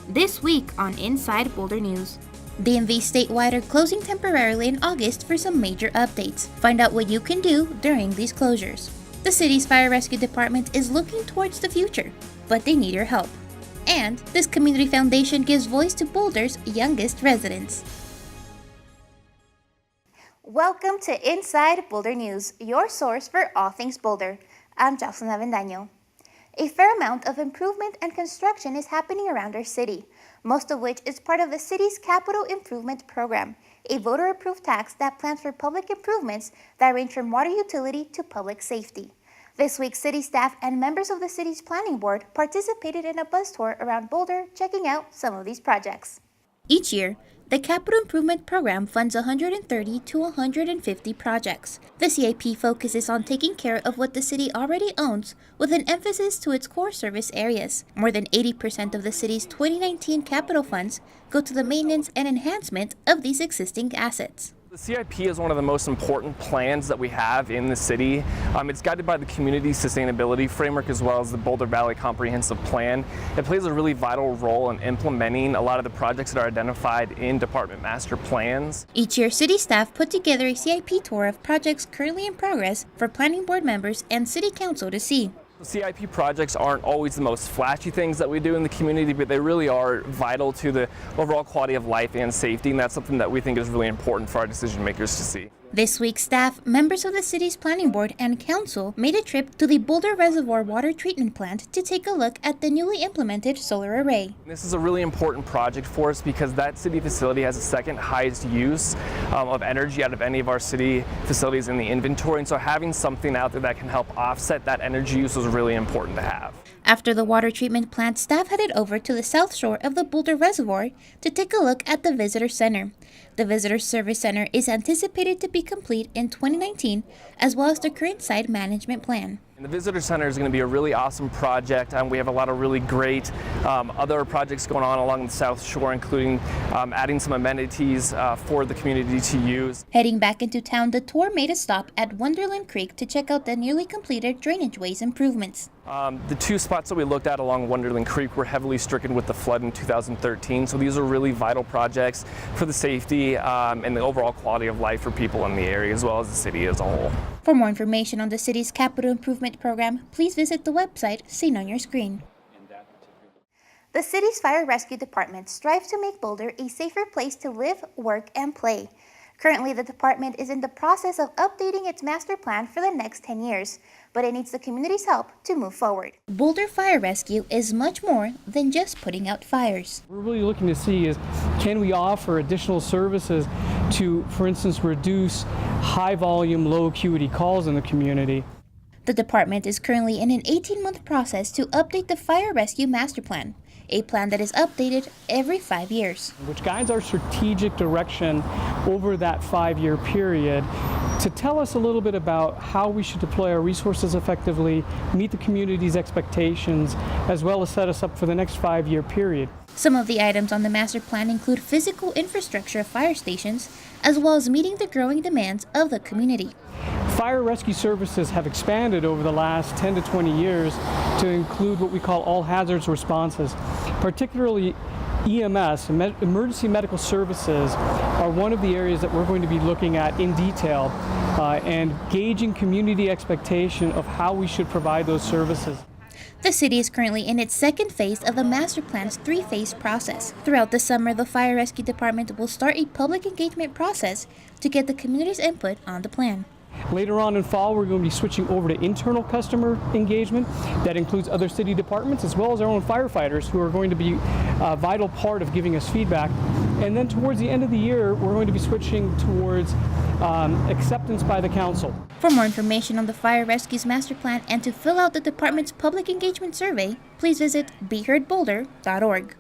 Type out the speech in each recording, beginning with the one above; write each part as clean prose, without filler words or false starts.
This week on Inside Boulder News. DMV statewide are closing temporarily in August for some major updates. Find out what you can do during these closures. The city's fire rescue department is looking towards the future, but they need your help. And this community foundation gives voice to Boulder's youngest residents. Welcome to Inside Boulder News, your source for all things Boulder. I'm Jocelyn Avendaño. A fair amount of improvement and construction is happening around our city, most of which is part of the city's Capital Improvement Program, a voter-approved tax that plans for public improvements that range from water utility to public safety. This week, city staff and members of the city's planning board participated in a bus tour around Boulder, checking out some of these projects. Each year, the Capital Improvement Program funds 130 to 150 projects. The CIP focuses on taking care of what the city already owns, with an emphasis to its core service areas. More than 80% of the city's 2019 capital funds go to the maintenance and enhancement of these existing assets. The CIP is one of the most important plans that we have in the city. It's guided by the Community Sustainability Framework as well as the Boulder Valley Comprehensive Plan. It plays a really vital role in implementing a lot of the projects that are identified in department master plans. Each year, city staff put together a CIP tour of projects currently in progress for planning board members and city council to see. CIP projects aren't always the most flashy things that we do in the community, but they really are vital to the overall quality of life and safety, and that's something that we think is really important for our decision makers to see. This week, staff, members of the city's planning board, and council made a trip to the Boulder Reservoir Water Treatment Plant to take a look at the newly implemented solar array. This is a really important project for us because that city facility has the second highest use of energy out of any of our city facilities in the inventory, and so having something out there that can help offset that energy use was really important to have. After the water treatment plant, staff headed over to the south shore of the Boulder Reservoir to take a look at the Visitor Center. The Visitor Service Center is anticipated to be complete in 2019, as well as the current site management plan. The Visitor Center is going to be a really awesome project. We have a lot of really great other projects going on along the South Shore, including adding some amenities for the community to use. Heading back into town, the tour made a stop at Wonderland Creek to check out the newly completed drainage ways improvements. The two spots that we looked at along Wonderland Creek were heavily stricken with the flood in 2013, so these are really vital projects for the safety and the overall quality of life for people in the area as well as the city as a whole. For more information on the city's Capital Improvement Program, please visit the website seen on your screen. The city's fire rescue department strives to make Boulder a safer place to live, work, and play. Currently, the department is in the process of updating its master plan for the next 10 years, but it needs the community's help to move forward. Boulder Fire Rescue is much more than just putting out fires. We're really looking to see is, can we offer additional services to, for instance, reduce high volume, low acuity calls in the community. The department is currently in an 18-month process to update the Fire Rescue Master Plan, a plan that is updated every 5 years. Which guides our strategic direction over that 5-year period to tell us a little bit about how we should deploy our resources effectively, meet the community's expectations, as well as set us up for the next 5-year period. Some of the items on the master plan include physical infrastructure of fire stations, as well as meeting the growing demands of the community. Fire rescue services have expanded over the last 10 to 20 years to include what we call all hazards responses. Particularly EMS, emergency medical services, are one of the areas that we're going to be looking at in detail and gauging community expectation of how we should provide those services. The city is currently in its second phase of the master plan's 3-phase process. Throughout the summer, the Fire Rescue Department will start a public engagement process to get the community's input on the plan. Later on in fall, we're going to be switching over to internal customer engagement. That includes other city departments as well as our own firefighters, who are going to be a vital part of giving us feedback. And then towards the end of the year, we're going to be switching towards acceptance by the council. For more information on the Fire Rescue's master plan and to fill out the department's public engagement survey, please visit BeHeardBoulder.org.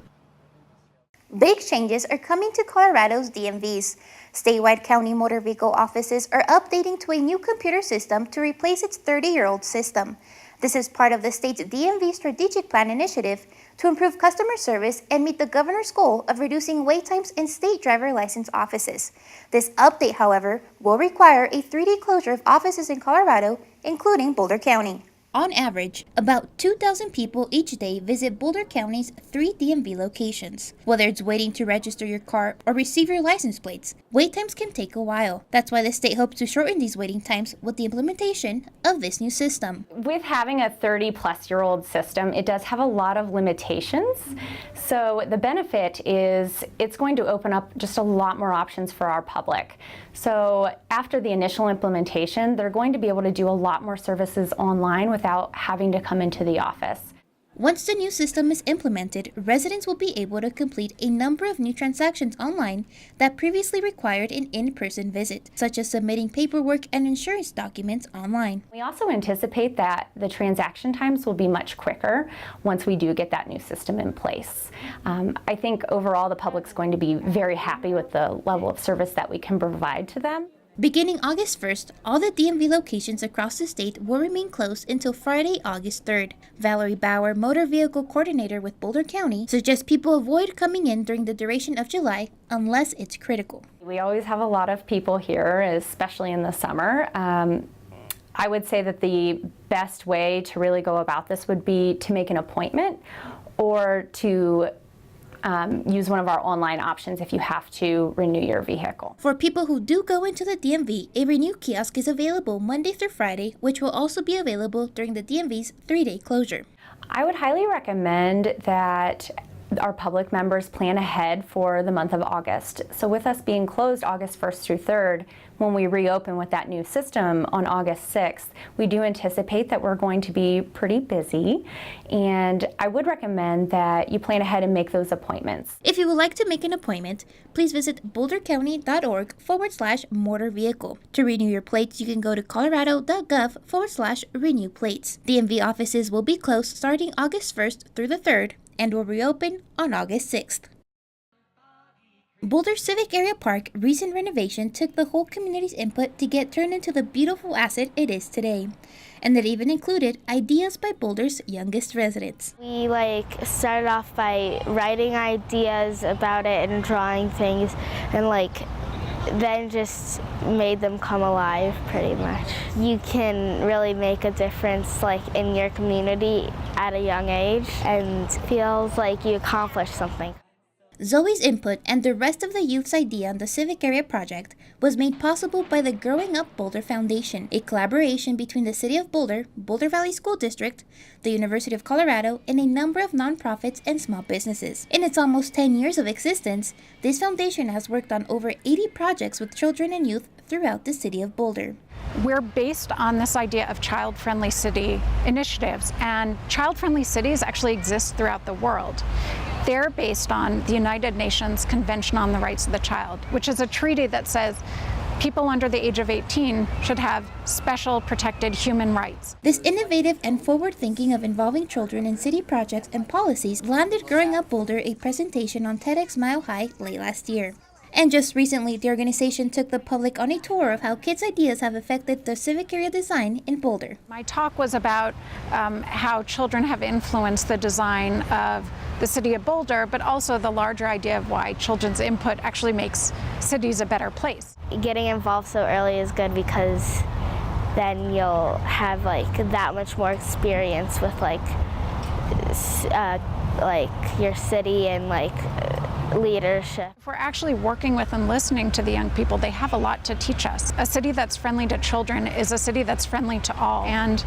Big changes are coming to Colorado's DMVs. Statewide county motor vehicle offices are updating to a new computer system to replace its 30-year-old system. This is part of the state's DMV Strategic Plan initiative to improve customer service and meet the governor's goal of reducing wait times in state driver license offices. This update, however, will require a 3D closure of offices in Colorado, including Boulder County. On average, about 2,000 people each day visit Boulder County's 3 DMV locations. Whether it's waiting to register your car or receive your license plates, wait times can take a while. That's why the state hopes to shorten these waiting times with the implementation of this new system. With having a 30-plus-year-old system, it does have a lot of limitations. So the benefit is it's going to open up just a lot more options for our public. So after the initial implementation, they're going to be able to do a lot more services online without having to come into the office. Once the new system is implemented, residents will be able to complete a number of new transactions online that previously required an in-person visit, such as submitting paperwork and insurance documents online. We also anticipate that the transaction times will be much quicker once we do get that new system in place. I think overall the public's going to be very happy with the level of service that we can provide to them. Beginning August 1st, all the DMV locations across the state will remain closed until Friday, August 3rd. Valerie Bauer, Motor Vehicle Coordinator with Boulder County, suggests people avoid coming in during the duration of July unless it's critical. We always have a lot of people here, especially in the summer. I would say that the best way to really go about this would be to make an appointment or to use one of our online options if you have to renew your vehicle. For people who do go into the DMV, a renew kiosk is available Monday through Friday, which will also be available during the DMV's 3-day closure. I would highly recommend that our public members plan ahead for the month of August. So with us being closed August 1st through 3rd, when we reopen with that new system on August 6th, we do anticipate that we're going to be pretty busy, and I would recommend that you plan ahead and make those appointments. If you would like to make an appointment, please visit bouldercounty.org/motor vehicle. To renew your plates, you can go to colorado.gov/renew plates. DMV offices will be closed starting August 1st through the 3rd and will reopen on August 6th. Boulder Civic Area Park recent renovation took the whole community's input to get turned into the beautiful asset it is today. And that even included ideas by Boulder's youngest residents. We started off by writing ideas about it and drawing things and then just made them come alive pretty much. You can really make a difference in your community at a young age and feels like you accomplished something. Zoe's input and the rest of the youth's idea on the Civic Area project was made possible by the Growing Up Boulder Foundation, a collaboration between the City of Boulder, Boulder Valley School District, the University of Colorado, and a number of nonprofits and small businesses. In its almost 10 years of existence, this foundation has worked on over 80 projects with children and youth throughout the City of Boulder. We're based on this idea of child-friendly city initiatives, and child-friendly cities actually exist throughout the world. They're based on the United Nations Convention on the Rights of the Child, which is a treaty that says people under the age of 18 should have special protected human rights. This innovative and forward thinking of involving children in city projects and policies landed Growing Up Boulder a presentation on TEDx Mile High late last year. And just recently, the organization took the public on a tour of how kids' ideas have affected the civic area design in Boulder. My talk was about how children have influenced the design of the city of Boulder, but also the larger idea of why children's input actually makes cities a better place. Getting involved so early is good because then you'll have that much more experience with your city and leadership. If we're actually working with and listening to the young people, they have a lot to teach us. A city that's friendly to children is a city that's friendly to all. And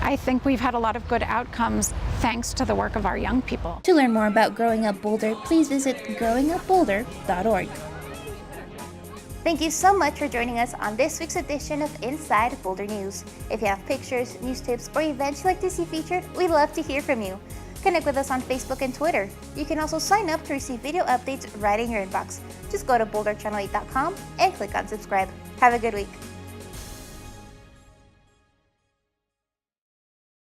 I think we've had a lot of good outcomes thanks to the work of our young people. To learn more about Growing Up Boulder, please visit growingupboulder.org. Thank you so much for joining us on this week's edition of Inside Boulder News. If you have pictures, news tips, or events you'd like to see featured, we'd love to hear from you. Connect with us on Facebook and Twitter. You can also sign up to receive video updates right in your inbox. Just go to boulderchannel8.com and click on subscribe. Have a good week.